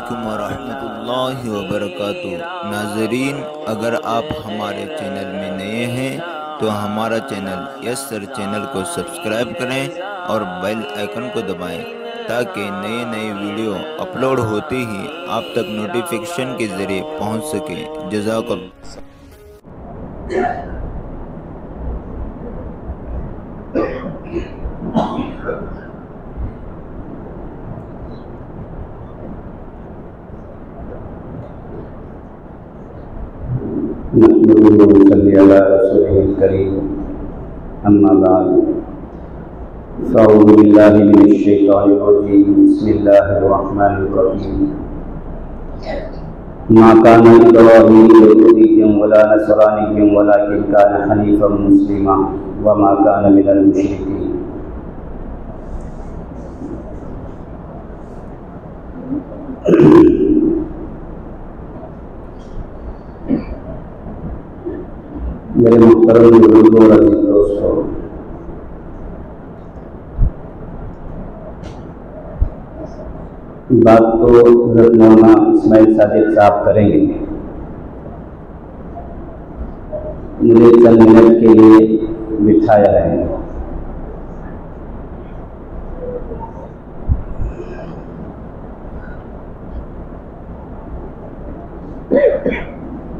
अस्सलामुअलैकुम वरहमतुल्लाहि वबरकातुह। नाज़रीन, अगर आप हमारे चैनल में नए हैं तो हमारा चैनल यस सर चैनल को सब्सक्राइब करें और बेल आइकन को दबाएं ताकि नए नए वीडियो अपलोड होते ही आप तक नोटिफिकेशन के ज़रिए पहुंच सके। जज़ाकल्लाह। अम्मा बाद फ़अऊज़ु बिल्लाहि मिनश शैतानिर रजीम। बिस्मिल्लाहिर रहमानिर रहीम। मा काना इब्राहीम यहूदिय्यन वला नसरानिय्यन वलाकिन काना हनीफ़न मुस्लिमा व मा काना मिनल मुशरिकीन। मेरे मुहतरम बुजुर्गों और अज़ीज़ दोस्तों, बात तो हज़रत मौलाना इस्माइल सादिक साहब करेंगे। मुझे चंद मिनट के लिए बिठाया है।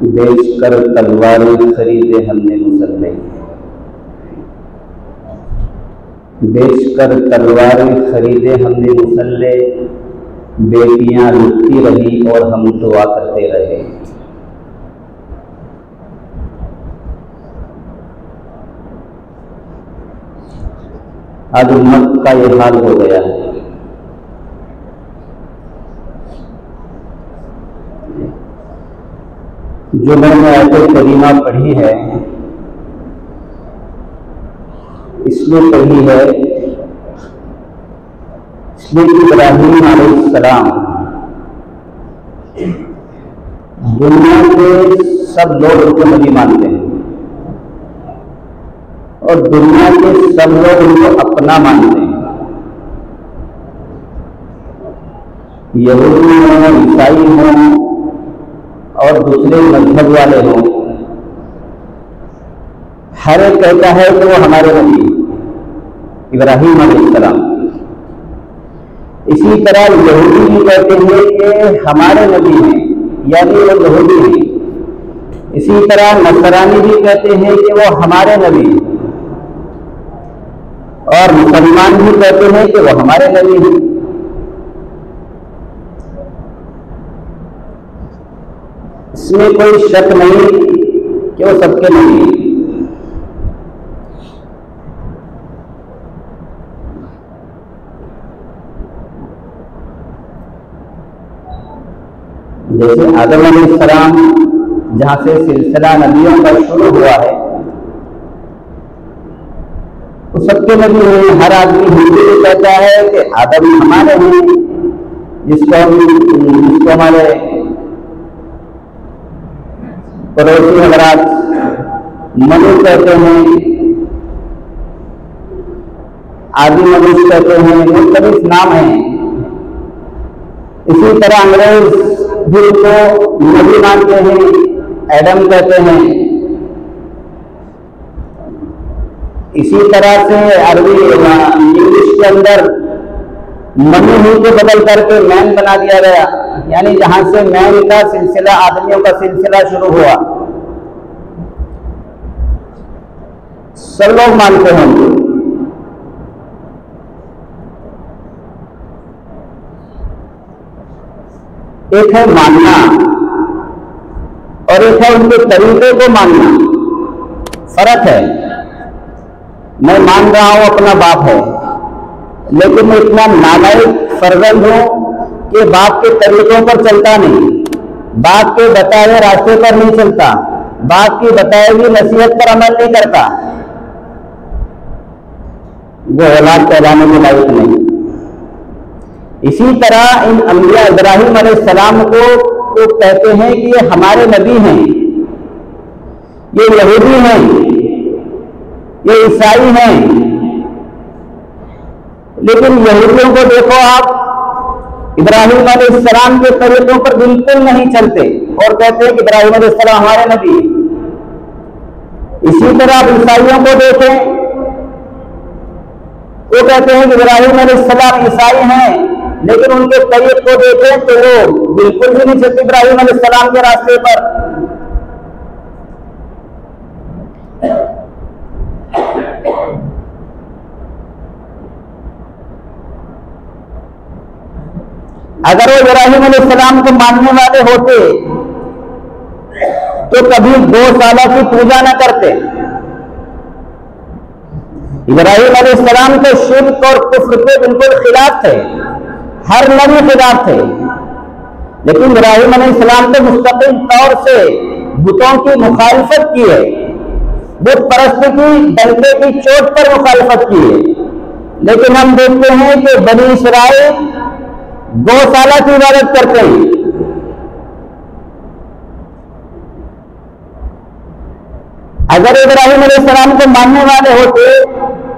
बेचकर तलवारें खरीदे हमने मुसल्ले, बेचकर तलवारें खरीदे हमने मुसल्ले, बेटियां लुटती रही और हम दुआ करते रहे। आज उम्मत का ये हाल हो गया है। जो मैंने आयत करीमा पढ़ी है इसमें कही है, इसमें इब्राहीम अलैहिस्सलाम दुनिया के सब लोग उनको नबी मानते हैं और दुनिया के सब लोग उनको अपना मानते हैं। यहूदी हों, ईसाई हों और दूसरे मजहब वाले हों, हर एक कहता है कि वो हमारे नबी इब्राहीम अलैहिस्सलाम। इसी तरह यहूदी भी कहते हैं कि हमारे नबी हैं, यानी वो यहूदी हैं। इसी तरह नसरानी भी कहते हैं कि वो हमारे नबी हैं और मुसलमान भी कहते हैं कि वो हमारे नबी हैं। इसमें कोई शक नहीं कि वो सबके नबी हैं। जैसे आदम अलैहिस्सलाम जहां से सिलसिला नबियों का शुरू हुआ है, वो सबके नबी हैं। हर आदमी हिंदू भी कहता है कि आदम हमारे हैं, जिसको हमारे पड़ोसी हजरात मनु कहते हैं, आदि मनुष्य कहते हैं, मुख्तलिफ नाम है। इसी तरह अंग्रेज भी उनको नबी मानते हैं, एडम कहते हैं। इसी तरह से अरबी इंग्लिश के अंदर मनु ही को बदल करके मैन बना दिया गया, यानी जहां से मैन का सिलसिला, आदमियों का सिलसिला शुरू हुआ। सब लोग मानते हैं। एक है मानना और एक है उनके तरीके को मानना। फर्क है। मैं मान रहा हूं अपना बाप है, लेकिन मैं इतना नालायक फर्जंद हूं कि बाप के तरीकों पर चलता नहीं, बाप के बताए हुए रास्ते पर नहीं चलता, बाप की बताई हुई नसीहत पर अमल नहीं करता। वो औलाद कहलाने के लायक नहीं। इसी तरह इन अंबिया इब्राहीम अलैहिस्सलाम को तो कहते हैं कि ये हमारे नबी हैं, ये यहूदी हैं, ये ईसाई हैं। लेकिन यहूदियों को देखो आप, इब्राहिम अलैहिस्सलाम के तरीकों पर बिल्कुल नहीं चलते और कहते हैं कि इब्राहिम अलैहिस्सलाम हमारे नबी। इसी तरह आप ईसाइयों को देखें, वो कहते हैं कि इब्राहिम अलैहिस्सलाम ईसाई हैं, लेकिन उनके तरीक को देखें तो वो बिल्कुल भी नहीं चलते इब्राहिम अलैहिस्सलाम के रास्ते पर। अगर वो इब्राहिम अलैहिस्सलाम को मानने वाले होते तो कभी गौशाला की पूजा न करते। इब्राहिम अलैहिस्सलाम तो शिर्क और कुफ्र के बिल्कुल खिलाफ थे, हर नबी खिलाफ थे, लेकिन इब्राहिम अलैहिस्सलाम तो मुस्तकिल तौर से बुतों की मुखालिफत की है, बुत परस्ती की डंडे की चोट पर मुखालिफत की है। लेकिन हम देखते हैं कि बनी इसराइल गौशाला की इबादत करते हैं। अगर इब्राहिम अलैहिस्सलाम को मानने वाले होते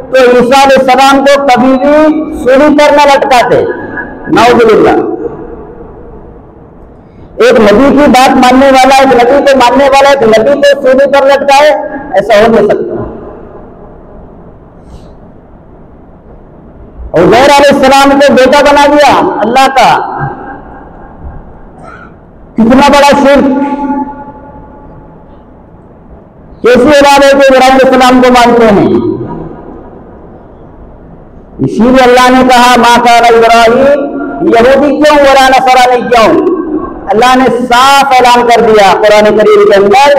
तो ईसा अलैहिस्सलाम को कभी भी सूली पर न लटकाते, नाउजुबिल्लाह। एक नबी की बात मानने वाला, एक नबी को मानने वाला एक नबी को सूली पर लटकाए, ऐसा हो नहीं सकता। उज़ैर अलैहिस्सलाम को बेटा बना दिया अल्लाह का, कितना बड़ा शिर्क। कैसी औलाद है कि इब्राहिम अलैहिस्सलाम को मानते हैं। इसीलिए अल्लाह ने कहा मा काना इब्राहीम यहूदी क्यों वला नसरानी क्यों। अल्लाह ने साफ ऐलान कर दिया कुरान करीम के अंदर,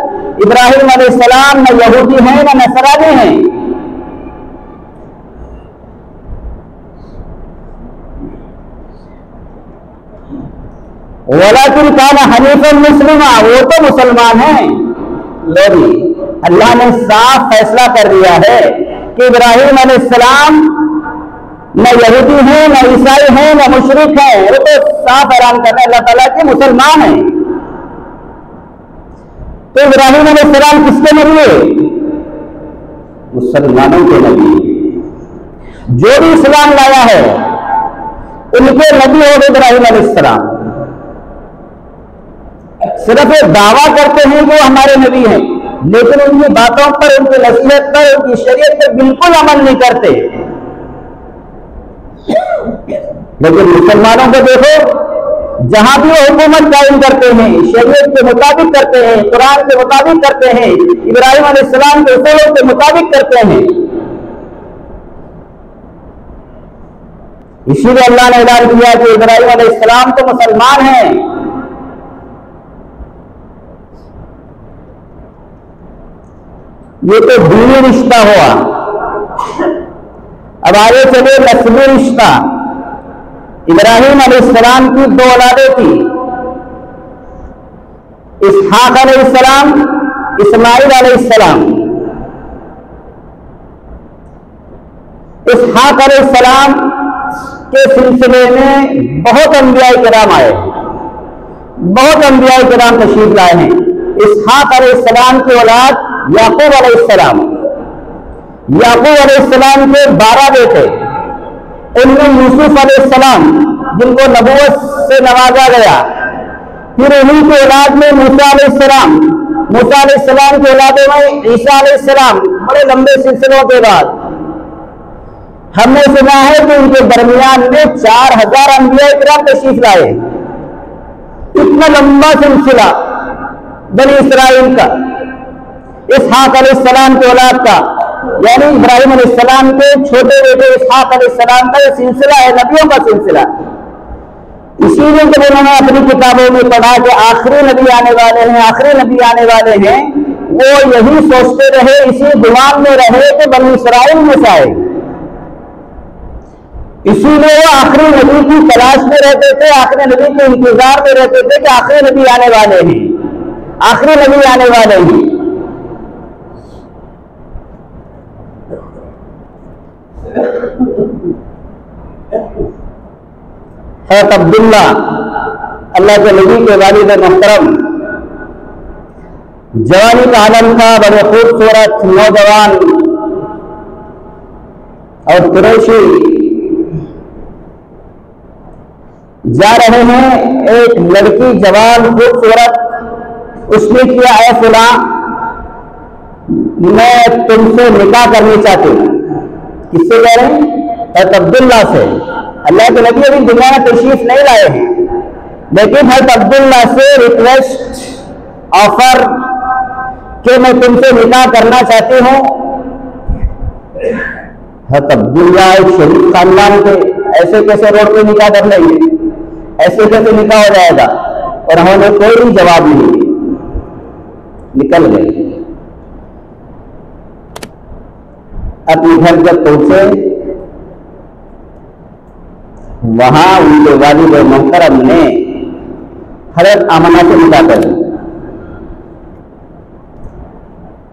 इब्राहिम अलैहिस्सलाम न यहूदी हैं न नसरानी हैं। वलाकिन काना हनीफन मुस्लिमा, वो तो मुसलमान हैं। लोग अल्लाह ने साफ फैसला कर दिया है कि इब्राहिम अलैहिस्सलाम न यहूदी हैं, न ईसाई हैं, न मुशरिक हैं। वो तो साफ ऐलान करना अल्लाह ताला के मुसलमान हैं। तो इब्राहिम अलैहिस्सलाम किसके नबी है? मुसलमानों के नबी। जो भी इस्लाम लाया है उनके नबी हो गए इब्राहिम अलैहिस्सलाम। सिर्फ ये दावा करते हैं कि वो हमारे नबी हैं, लेकिन उनकी बातों पर, उनकी नसीहत पर, उनकी शरीयत पर बिल्कुल अमल नहीं करते। लेकिन मुसलमानों को देखो, जहां भी वो हुकूमत कायम करते हैं शरीयत के मुताबिक करते हैं, कुरान के मुताबिक करते हैं, इब्राहिम अलैहिस्सलाम के उसूलों के मुताबिक करते हैं। इसीलिए अल्लाह ने ऐलान किया कि इब्राहिम अलैहिस्सलाम तो मुसलमान हैं। ये तो दीनी रिश्ता हुआ। अब आगे चले नस्ली रिश्ता। इब्राहिम अलैहिस्सलाम की दो औलादें थी, इसहाक अलैहिस्सलाम, इस्माइल अलैहिस्सलाम। इसहाक अलैहिस्सलाम के सिलसिले में बहुत अंबिया किराम आए, बहुत अंबिया किराम तशरीफ लाए हैं। इसहाक अलैहिस्सलाम की औलाद याकूब अलैहिस्सलाम। याकूब अलैहिस्सलाम के 12 बेटे, उनमें यूसुफ अलैहिस्सलाम जिनको नबूवत से नवाजा गया। फिर उन्हीं की औलाद में मूसा अलैहिस्सलाम, मूसा अलैहिस्सलाम की औलादों में ईसा अलैहिस्सलाम। बड़े लंबे सिलसिलों के बाद हमने सुना है कि उनके दरमियान में 4000 अंबिया किराम तशरीफ लाए। इतना लंबा सिलसिला बनी इसराइल का, इसहाक अलैहिस्सलाम की औलाद का, यानी इब्राहिम अलैहिस्सलाम के छोटे बेटे इसहाक अलैहिस्सलाम का यह सिलसिला है, नबियों का सिलसिला। इसीलिए जब उन्होंने अपनी किताबों में पढ़ा कि आखिरी नबी आने वाले हैं, आखिरी नबी आने वाले हैं, वो यही सोचते रहे, इसी गुमान में रहे कि बनी इसराइल में से आए। इसीलिए वो आखिरी नबी की तलाश में रहते थे, आखिरी नबी के इंतजार में रहते थे कि आखिरी नबी आने वाले हैं, आखिरी नबी आने वाले हैं। हज़रत अब्दुल्ला, अल्लाह के नबी के वालिद मोहतरम, जवानी का आलम था, बड़े खूबसूरत नौजवान और कुरैशी। जा रहे हैं, एक लड़की जवान खूबसूरत, उसने किया है फुला, मैं तुमसे निकाह करनी चाहती हूँ। किससे कह रहे हैं? हज़रत अब्दुल्ला से। अल्लाह के नबी अभी दुनिया में तशरीफ नहीं लाए हैं, लेकिन हज़रत अब्दुल्ला से रिक्वेस्ट, ऑफर कि मैं तुमसे निकाह करना चाहती हूँ। हज़रत अब्दुल्ला एक शरीफ खानदान के, ऐसे कैसे रोड पे निकाह कर लेंगे, ऐसे कैसे निकाह हो जाएगा? और उन्होंने कोई भी जवाब नहीं दिया, निकल गए। अपने घर जब पहुंचे, वहां उनके वालिद मोहतरम ने हज़रत आमना से निकाह कर दी।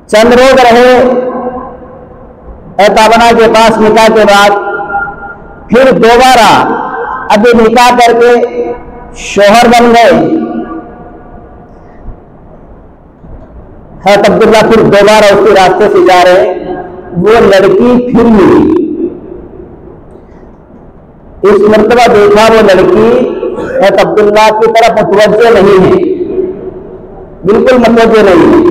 चंद रोज रहे हज़रत आमना के पास निकाह के बाद, फिर दोबारा अभी निकाह करके शोहर बन गए। हज़रत अब्दुल्ला फिर दोबारा उसके रास्ते से जा रहे, वो लड़की फिर मिली। इस मर्तबा देखा वो लड़की हज़रत अब्दुल्ला की तरफ मुतवज्जो नहीं है, बिल्कुल मुतवज्जो नहीं है।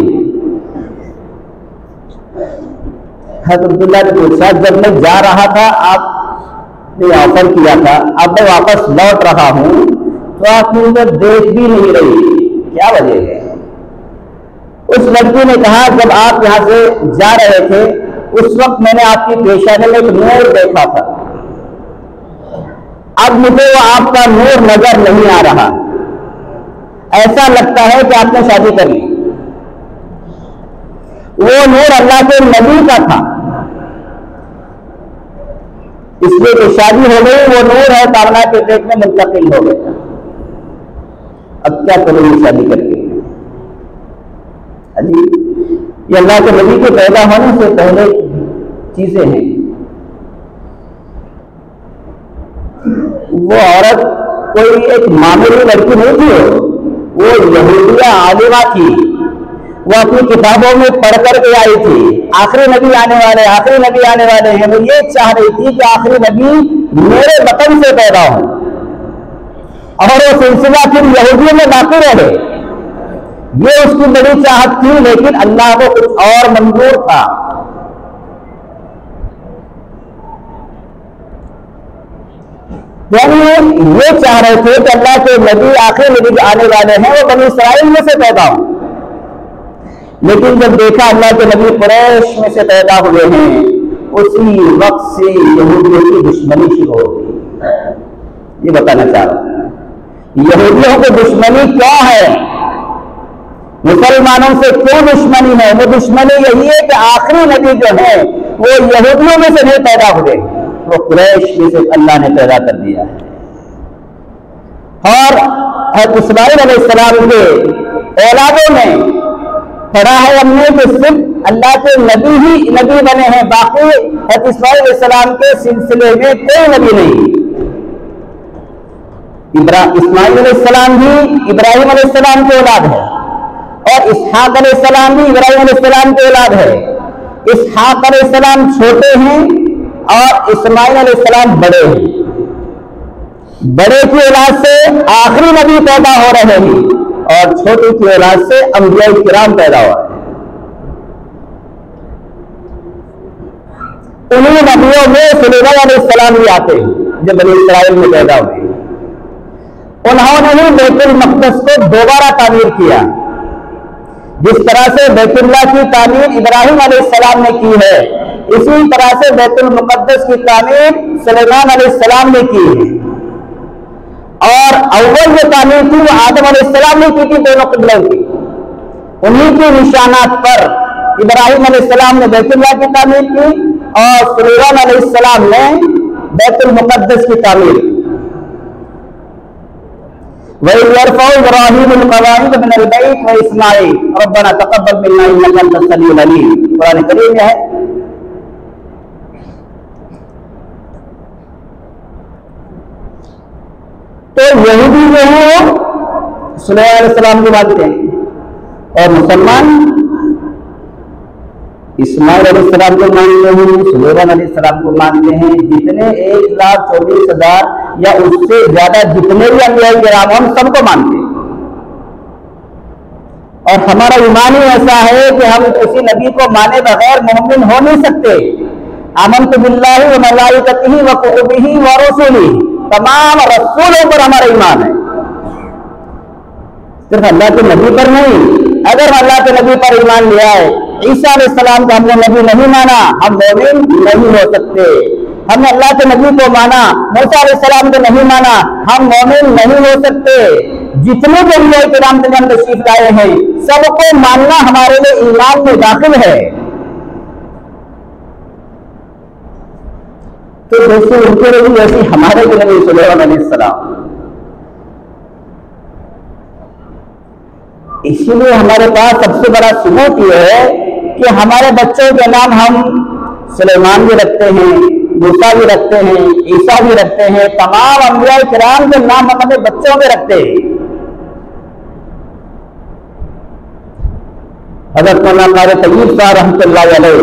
हज़रत अब्दुल्ला ने पूछा, जब मैं जा रहा था आपने ऑफर किया था, अब मैं वापस लौट रहा हूं तो आप मुझे देख भी नहीं रही, क्या वजह है? उस लड़की ने कहा, जब आप यहां से जा रहे थे उस वक्त मैंने आपकी पेशानी में एक नूर देखा था, अब मुझे वो आपका नूर नजर नहीं आ रहा, ऐसा लगता है कि आपने शादी कर ली। वो नूर अल्लाह के नबी का था, इसलिए कि शादी हो गई, वो नूर है तामना के पेट में मुंतकिल हो गया। अब क्या करोगे शादी करके? अजी, ये अल्लाह के नबी के पैदा होने से पहले चीजें हैं। वो औरत कोई एक मामूली लड़की नहीं थी, वो यहूदिया आलिमा थी। वो अपनी किताबों में पढ़ करके आई थी, आखिरी नबी आने वाले, आखिरी नबी आने वाले हैं। वो ये चाह रही थी कि आखिरी नबी मेरे वतन से पैदा हो, और वो सिलसिला फिर यहूदियों में बाकी रहे। ये उसकी बड़ी चाहत थी, लेकिन अल्लाह को कुछ और मंजूर था। यानी ये चाह रहे थे कि अल्लाह के नबी, आखिरी नबी आने वाले हैं, वो बनी इस्राइल में से पैदा हो। लेकिन जब देखा अल्लाह के नबी कुरैश में से पैदा हुए हैं, उसी वक्त से यहूदियों की दुश्मनी शुरू हो गई। ये बताना चाह रहा हूं, यहूदियों को दुश्मनी क्या है, मुसलमानों से क्यों दुश्मनी है? वो दुश्मनी यही है कि आखिरी नबी जो है वो यहूदियों में से नहीं पैदा हुए, वो कुरैश में से अल्लाह ने पैदा कर दिया है। और हज़रत इस्माइल अलैहिस्सलाम के औलादों में पढ़ा है हमने कि सिर्फ अल्लाह के नबी ही नबी बने हैं, बाकी हज़रत इस्माइल अलैहिस्सलाम के सिलसिले में कोई नबी नहीं। इस्माइल अलैहिस्सलाम भी इब्राहिम अलैहिस्सलाम के औलाद है, और इसहाक अलैहिस्सलाम भी इब्राहिम अलैहिस्सलाम के औलाद है। इसहाक अलैहिस्सलाम छोटे हैं और इस्माइल अलैहिस्सलाम बड़े हैं। बड़े की औलाद से आखिरी नबी पैदा हो रहे हैं, और छोटे की औलाद से अंबिया किराम पैदा हो रहे हैं। उन्हीं नबियों में सुलेमान अलैहिस्सलाम भी आते हैं, जो बनी इस्राइल में पैदा हुए। उन्होंने ही बैतुल मक़दस को दोबारा तामीर किया, जिस तरह से बैतुल्लाह की तामीर इब्राहिम अलैहिस्सलाम ने की है, इसी तरह से बैतुल मुक़द्दस की तामीर सुलेमान अलैहिस्सलाम ने की है। और अव्वल जो तामीर थी वो आदम अलैहिस्सलाम ने की थी, दोनों क़िबलों की। उन्हीं के निशानात पर इब्राहिम अलैहिस्सलाम ने बैतुल्लाह की तामीर की, और सुलेमान अलैहिस्सलाम ने बैतुल मुक़द्दस की तामीर की। वही यरफ़उ इब्राहीमुल क़वाइद मिनल बैत व इस्माईल रब्बना तक़ब्बल मिन्ना इन्नका अंतस समीउल अलीम, कुरान करीम में है। तो यहूदी जो है वो सुलेमान अलैहिस्सलाम की बात हैं, और मुसलमान इस्माइल अलैहिस्सलाम को मानते हैं, सुलेमान अलैहिस्सलाम को मानते हैं, जितने 1,24,000 या उससे ज्यादा जितने भी अंबिया किराम हम सबको मानते हैं। और हमारा ईमान ही ऐसा है कि हम किसी नबी को माने बगैर मोमिन हो नहीं सकते। आमनतु बिल्लाहि व मलाइकतिही व कुतुबिही व रुसुलिही, तमाम रसूलों पर हमारा ईमान है, सिर्फ अल्लाह के नबी पर नहीं। अगर अल्लाह के नबी पर ईमान लिया है, ईसा अलैहिस्सलाम को हमने नबी नहीं माना, हम मोमिन नहीं हो सकते। हमने अल्लाह के नबी को माना, मूसा अलैहिस्सलाम को नहीं माना, हम मोमिन नहीं हो सकते। जितने भी अंबिया किराम दुनिया में तशरीफ लाए हैं, सबको मानना हमारे लिए ईमान में दाखिल है। तो जैसे उनके नबी वैसे हमारे भी नबी सुलेमान अलैहिस्सलाम। इसीलिए हमारे पास सबसे बड़ा सबूत यह है कि हमारे बच्चों के नाम हम सुलेमान भी रखते हैं, मूसा भी रखते हैं, ईसा भी रखते हैं, तमाम अंबिया किराम के नाम हम अपने बच्चों में रखते हैं। हज़रत मौलाना क़ारी तय्यब साहब रहमतुल्लाह अलैह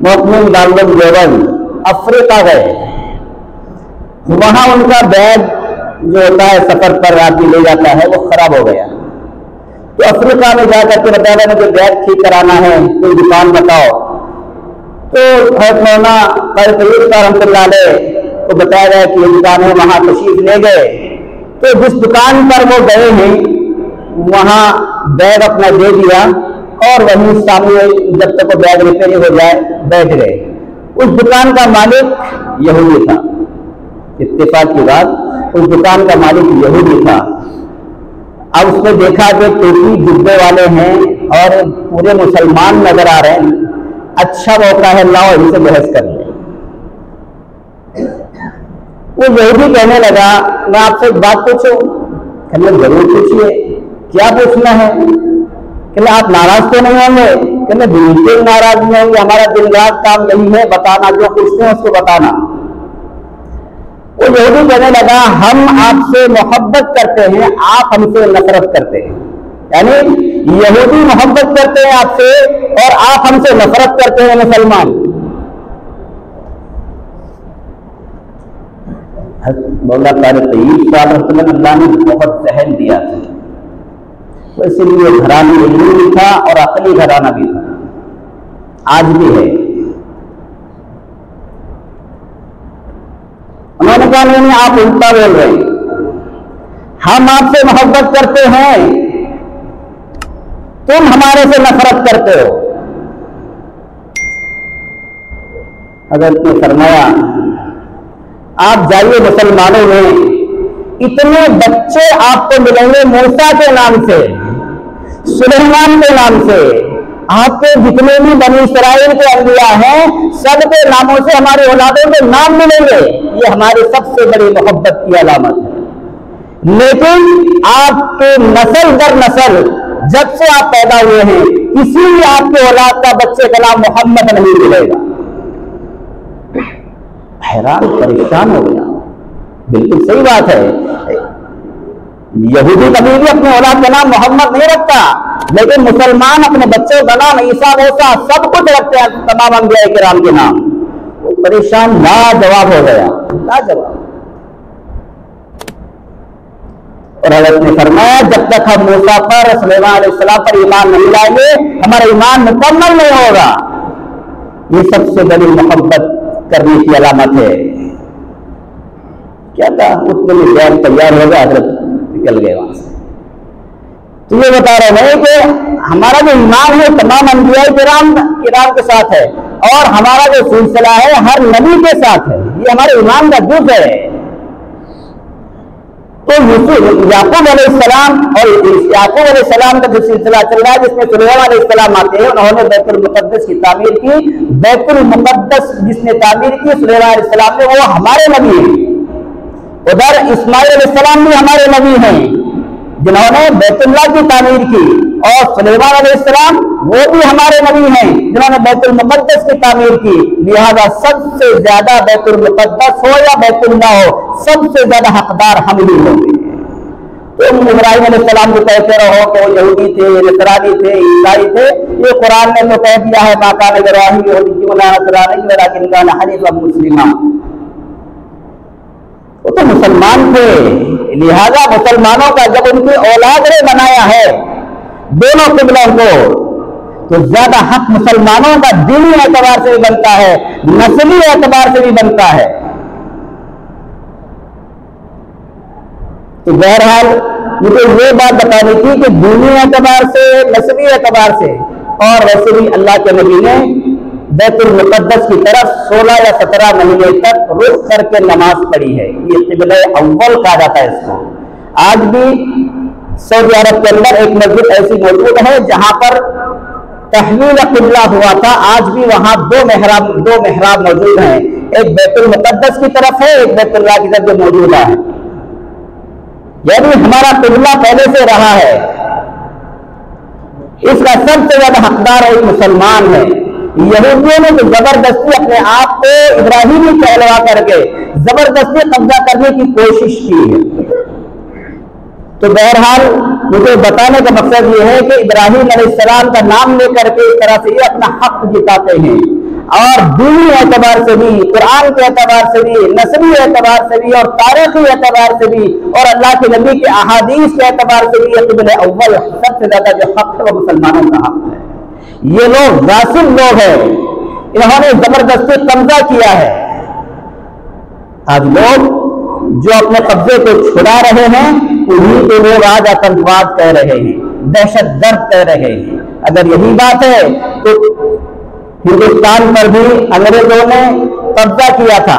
मोहम्मद दारुल देवबंद अफ्रीका गए। वहां उनका बैग जो होता है सफर पर आदमी ले जाता है वो खराब हो गया। तो अफ्रीका में जाकर के बताया मुझे बैग ठीक कराना है, कोई दुकान बताओ। तो हज़रत मौलाना क़ारी तय्यब साहब रहमतुल्लाह अलैह को बताया गया कि ये दुकान है, वहां तशरीफ ले गए। तो जिस दुकान पर वो गए हैं वहां बैग अपना दे दिया और वहीं सामने जब तक वो बैग रिपेयर हो जाए बैठ गए। उस दुकान का मालिक यहूदी था। इत्तेफाक की बात, उस दुकान का मालिक यहूदी था। अब उसने देखा कि टोपी जुब्बे वाले हैं और पूरे मुसलमान नजर आ रहे हैं, अच्छा मौका है, लाओ इनसे बहस कर ले। वो यहूदी कहने लगा मैं आपसे एक बात पूछूं? कहने जरूर पूछिए, क्या पूछना है? कहने आप नाराज तो नहीं होंगे? कहने बिल्कुल नाराज नहीं होंगे, हमारा दिन रात काम यही है, बताना, जो पूछते हैं उसको बताना। वो यहूदी कहने लगा हम आपसे मोहब्बत करते हैं, आप हमसे नफरत करते हैं। यानी यहूदी मोहब्बत करते हैं आपसे और आप हमसे नफरत करते हैं मुसलमान। मौलाना क़ारी तय्यब साहब रहमतुल्लाह अल्लाह ने बहुत जहन दिया था, तो इसलिए घराना इल्मी भी था और अकली घराना भी था, आज भी है। उन्होंने कहा नहीं आप उल्टा बोल रहे हैं, हम आपसे मोहब्बत करते हैं, तुम हमारे से नफरत करते हो। हज़रत ने फरमाया आप जाइए मुसलमानों में इतने बच्चे आपको मिलेंगे मूसा के नाम से, सुलेमान के नाम से, आपके जितने भी बनी इस्राइल के अंबिया हैं सबके नामों से हमारे औलादों के नाम मिलेंगे। ये हमारी सबसे बड़ी मोहब्बत की अलामत है। लेकिन आपके नस्ल दर नस्ल जब से आप पैदा हुए हैं किसी भी आपके औलाद का बच्चे का नाम मोहम्मद नहीं मिलेगा। हैरान परेशान हो गया। बिल्कुल सही बात है, यहूदी कभी भी अपने औलाद का नाम मोहम्मद नहीं रखता, लेकिन मुसलमान अपने बच्चों का नाम ईसा मूसा सब कुछ रखते हैं, तमाम अंबिया किराम के नाम। वो परेशान लाजवाब हो गया, लाजवाब। और हज़रत ने फरमाया जब तक हम मूसा पर सुलेमान अलैहिस्सलाम पर ईमान नहीं लाएंगे हमारा ईमान मुकम्मल नहीं होगा। ये सबसे बड़ी मोहब्बत करने की अलामत है। क्या था उतने में बैग तैयार हो गया, हज़रत निकल गए वहां से। तो ये बता रहे हैं कि हमारा जो ईमान है तमाम अंबिया किराम के साथ है और हमारा जो सिलसिला है हर नबी के साथ है। ये हमारे ईमान का जुज़ है। तो याकूब अलैहिस्सलाम और याकूब अलैहिस्सलाम का जो सिलसिला चल रहा है जिसमें सुलेमान अलैहिस्सलाम आते हैं, उन्होंने बैतुल मुक़द्दस की तामीर की। बैतुल मुक़द्दस जिसने तामीर की सुलेमान अलैहिस्सलाम ने, वो हमारे नबी हैं। उधर इस्माइल अलैहिस्सलाम भी हमारे नबी हैं जिन्होंने बैतुल्लाह की तामीर की, और सुलेमान अलैहिस्सलाम वो भी हमारे नबी हैं जिन्होंने बैतुल मुक़द्दस की तामीर की। लिहाजा सबसे ज्यादा बैतुल मुक़द्दस हो या बैतुल्लाह हो, सबसे ज्यादा हकदार हम ही होंगे। तुम इब्राहिम अलैहिस्सलाम को कहते रहो कि वो यहूदी थे, नसरानी थे, ईसाई थे, ये कुरान ने तो कह दिया है माकान इब्राहिम यहूदी वला नसरानी वलाकिन कान हनीफन मुस्लिमा। वो तो मुसलमान थे, लिहाजा मुसलमानों का जब उनकी औलाद ने बनाया है दोनों किबलों को, तो ज्यादा हक मुसलमानों का दीनी एतबार से भी बनता है, नस्ली एतबार से भी बनता है। तो बहरहाल मुझे ये बात बतानी थी कि दीनी एतबार से, नस्ली एतबार से, और वैसे भी अल्लाह के नबी ने बैतुल मुक़द्दस की तरफ 16 या 17 महीने तक रुख करके नमाज पढ़ी है। ये क़िबला अव्वल कहा जाता है इसको। आज भी सऊदी अरब के अंदर एक मस्जिद ऐसी मौजूद है जहां पर तहवील क़िबला हुआ था। आज भी वहां दो मेहराब मौजूद हैं, एक बैतुल मुक़द्दस की तरफ है, एक बैतुल्लाह की तरफ जो मौजूद है। यानी हमारा क़िबला पहले से रहा है, इसका सबसे ज्यादा हकदार एक मुसलमान है। यहूदियों ने तो जबरदस्ती अपने आप को इब्राहिमी कहलवा करके जबरदस्ती कब्जा करने की कोशिश की है। तो बहरहाल मुझे बताने का मकसद ये है कि इब्राहिम अलैहिस्सलाम का नाम लेकर के इस तरह से ये अपना हक जिताते हैं, और दीनी एतबार से भी, कुरान के एतबार से भी, नस्ली एतबार से भी, और तारीखी एतबार से भी, और अल्लाह के नबी के अहादीस के एतबार से भी क़िबला अव्वल सबसे ज्यादा जो हक है वो मुसलमानों का हक है। ये लोग गासिब लोग हैं, इन्होंने जबरदस्ती कब्जा किया है। आज लोग जो अपने कब्जे को छुड़ा रहे हैं उन्हीं को लोग आज आतंकवाद कह रहे हैं, दहशत गर्द कह रहे हैं। अगर यही बात है तो हिंदुस्तान पर भी अंग्रेजों ने कब्जा किया था,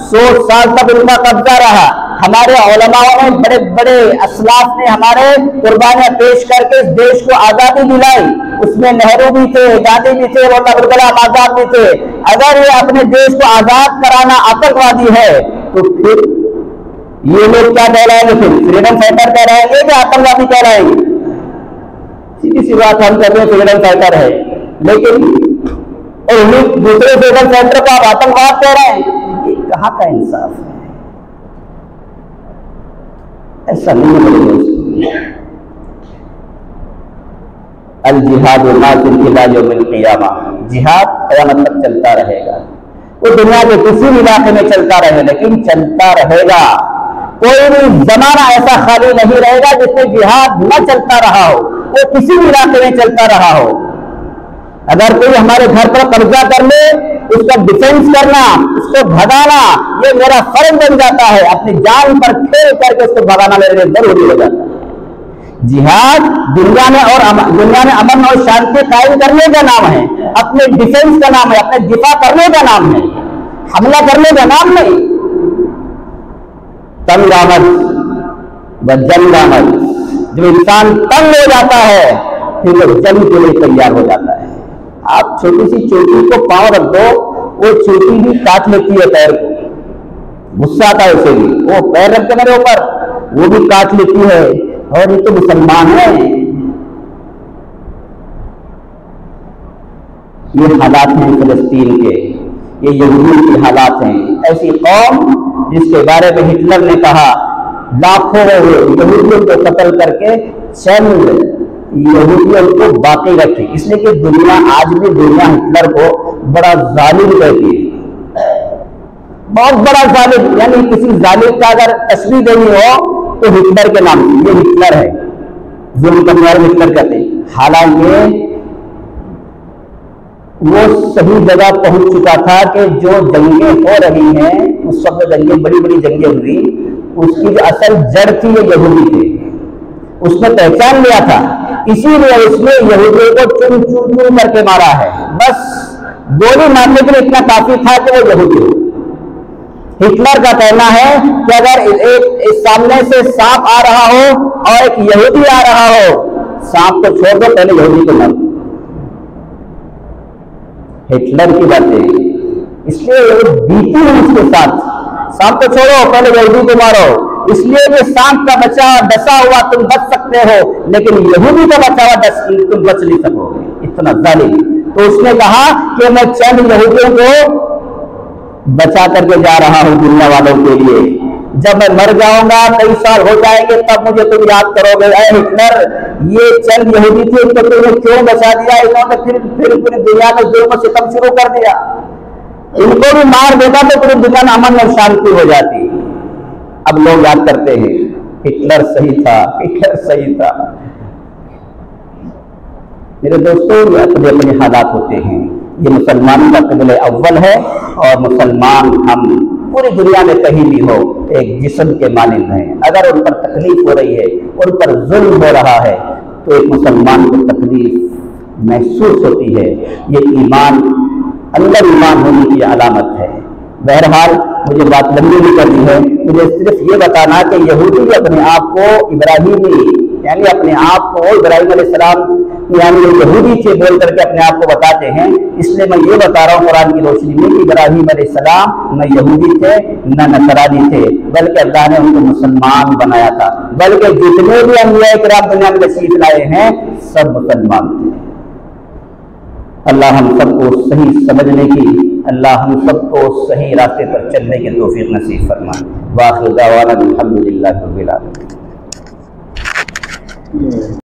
100 साल तक उनका कब्जा रहा। हमारे उलमाओं ने, बड़े बड़े असलाफ ने हमारे कुर्बानियां पेश करके इस देश को आजादी दिलाई। उसमें नेहरू भी थे, गांधी भी थे, अब्दुल कलाम आजाद भी थे। अगर ये अपने देश को आजाद कराना आतंकवादी है तो फिर ये लोग क्या कहलाएंगे? फिर फ्रीडम फाइटर कहलाएंगे कि आतंकवादी कहलाएंगे? सीधी सी बात हम कहते हैं फ्रीडम फाइटर है, लेकिन और उन्हीं दूसरे फ्रीडम फाइटर को आप आतंकवाद कह रहे हैं। ये कहाँ का इंसाफ है? ऐसा नहीं है मेरे दोस्त। अल जिहाद इला यौमिल क़ियामा, जिहाद क़यामत तक चलता रहेगा। वो दुनिया के किसी भी इलाके में चलता रहे, लेकिन चलता रहेगा। कोई भी जमाना ऐसा खाली नहीं रहेगा जिसमें जिहाद न चलता रहा हो, वो किसी भी इलाके में चलता रहा हो। अगर कोई हमारे घर पर कब्जा कर ले, उसका डिफेंस करना, उसको भगाना, ये मेरा फर्ज बन जाता है। अपनी जान पर खेल करके उसको भगाना मेरे लिए जरूरी हो जाता है। जिहाद दुनिया में अमन और शांति कायम करने का नाम है, अपने डिफेंस का नाम है, अपने दिफा करने का नाम है, हमला करने का नाम नहीं। तंग आमद व जंग आमद, जब इंसान तंग हो जाता है फिर वो जंग के लिए तैयार हो जाता है। आप छोटी सी चोटी को पांव रख दो, वो चोटी भी काट लेती है पैर को, गुस्सा आता है उसे भी, वो पैर रख के मेरे ऊपर, वो भी काट लेती है। और ये तो मुसलमान है। ये हालात हैं फिलिस्तीन के, ये यहूदियों के हालात हैं। ऐसी कौम जिसके बारे में हिटलर ने कहा लाखों यहूदियों को कत्ल करके चंद यहूदियों को बाकी रखे, इसलिए कि दुनिया आज भी दुनिया हिटलर को बड़ा जालिम कहती है, बहुत बड़ा जालिम। यानी किसी जालिम का अगर तस्वीर देनी हो तो हिटलर के नाम से, ये हिटलर है, जुल्म करने वाले हिटलर कहते हैं। हालांकि वो सही जगह पहुंच चुका था कि जो जंगें हो रही हैं, उस वक्त जंगें, बड़ी बड़ी जंगें हुई, उसकी जो असल जड़ थी वो यहूदी थे। उसने पहचान लिया था, इसीलिए उसने यहूदियों को चुन चुन चुन करके मारा है। बस गोली मारने के लिए इतना काफी था कि वो यहूदी हो। हिटलर का कहना है कि अगर एक सामने से सांप आ रहा हो और एक यहूदी आ रहा हो, सांप को छोड़ दो, पहले यहूदी को मारो। हिटलर की बातें, इसलिए वो बीती है उसके साथ। सांप को छोड़ो, पहले यहूदी को मारो। इसलिए ये सांप का बचा डसा हुआ तुम बच सकते हो, लेकिन यहूदी का बचा हुआ तुम बच नहीं सकोगे, इतना जालिम। तो उसने कहा कि मैं चंद यहूदियों को बचा करके जा रहा हूं दुनिया वालों के लिए, जब मैं मर जाऊंगा, कई साल हो जाएंगे, तब मुझे तुम याद करोगे, अरे हिटलर ये चंद यहूदी थे तो तुमने क्यों बचा दिया, इन्होंने फिर पूरी दुनिया में जुल्म सितम शुरू कर दिया। इनको भी मार देता तो पूरी दुनिया में अमन और शांति हो जाती। अब लोग याद करते हैं हिटलर सही था, हिटलर सही था। मेरे दोस्तों, ये अपने अपने हालात होते हैं। ये मुसलमानों का क़िबला अव्वल है और मुसलमान हम पूरी दुनिया में कहीं भी हो एक जिस्म के मानिंद हैं। अगर उन पर तकलीफ हो रही है, उन पर जुल्म हो रहा है, तो एक मुसलमान को तकलीफ महसूस होती है। ये ईमान, अंदर ईमान होने की अलामत है। बहरहाल मुझे बात लंबी नहीं करनी है, मुझे सिर्फ ये बताना कि यहूदी अपने आप को इब्राहिमी यानी अपने आप को इब्राहिम अलैहिस्सलाम यानी यहूदी थे बोल करके अपने आप को बताते हैं। इसलिए मैं ये बता रहा हूँ कुरान की रोशनी में कि इब्राहिम अलैहिस्सलाम न यहूदी थे न नसरानी थे, बल्कि अल्लाह ने उनको मुसलमान बनाया था। बल्कि जितने भी अंबिया किराम दुनिया में तशरीफ लाए हैं सब मुसलमान थे। अल्लाह हम सबको सही समझने की, अल्लाह हम सबको सही रास्ते पर चलने की तौफीक नसीब फरमाए। वाखिर दावाना अल्हम्दुलिल्लाहि रब्बिल आलमीन।